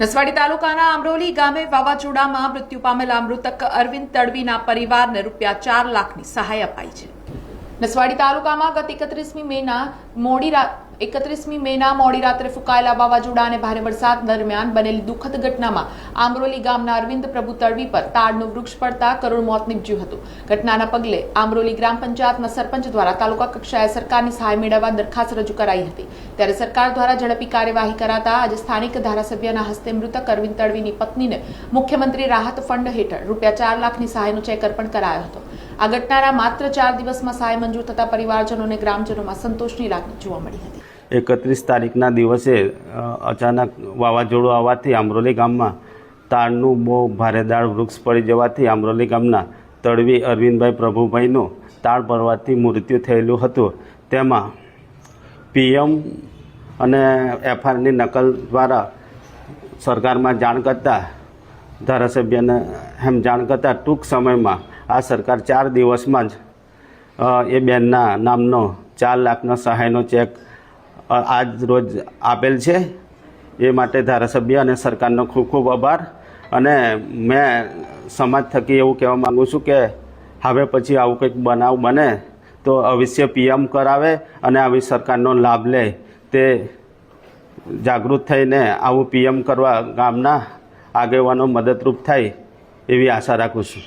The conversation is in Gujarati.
નસવાડી તાલુકાના આમરોલી ગામે વાવાઝોડામાં મૃત્યુ પામેલા મૃતક અરવિંદ તડવીના પરિવારને રૂપિયા 4 લાખની સહાય અપાઈ છે। નસવાડી તાલુકામાં ગત 31મી મેના મોડી રાત્રે ફૂંકાયેલા વાવાઝોડા અને ભારે વરસાદ દરમિયાન બનેલી દુઃખદ ઘટનામાં આમરોલી ગામના અરવિંદ પ્રભુ તડવી પર તાડનું વૃક્ષ પડતા કરુણ મોત નીપજ્યું હતું। ઘટનાના પગલે આમરોલી ગ્રામ પંચાયતના સરપંચ દ્વારા તાલુકા કક્ષાએ સરકારની સહાય મેળવવા દરખાસ્ત રજૂ કરાઈ હતી, ત્યારે સરકાર દ્વારા ઝડપી કાર્યવાહી કરાતા આજે સ્થાનિક ધારાસભ્યના હસ્તે મૃતક અરવિંદ તડવીની પત્નીને મુખ્યમંત્રી રાહત ફંડ હેઠળ રૂપિયા 4 લાખની સહાયનો ચેક અર્પણ કરાયો હતો। આ ઘટનાના માત્ર 4 દિવસમાં સહાય મંજૂર થતા પરિવારજનો અને ગ્રામજનોમાં સંતોષની લાગણી જોવા મળી હતી। 31 તારીખના દિવસે અચાનક વાવાઝોડું આવવાથી આમરોલી ગામમાં તાડનું બહુ ભારેદાર વૃક્ષ પડી જવાથી આમરોલી ગામના તડવી અરવિંદભાઈ પ્રભુભાઈનું તાડ પડવાથી મૃત્યુ થયેલું હતું। તેમાં PM અને FRની નકલ દ્વારા સરકારમાં જાણ કરતાં ધારાસભ્યને જાણ કરતાં ટૂંક સમયમાં આ સરકાર 4 દિવસમાં જ એ બેનના નામનો 4 લાખનો સહાયનો ચેક આજ રોજ આપેલ છે। એ માટે ધારાસભ્ય અને સરકારનો ખૂબ ખૂબ આભાર। અને મેં સમાજ થકી એવું કહેવા માગું છું કે હવે પછી આવું કંઈક બનાવ બને તો અવશ્ય PM કરાવે અને આવી સરકારનો લાભ લે, તે જાગૃત થઈને આવું PM કરવા ગામના આગેવાનો મદદરૂપ થાય એવી આશા રાખું છું।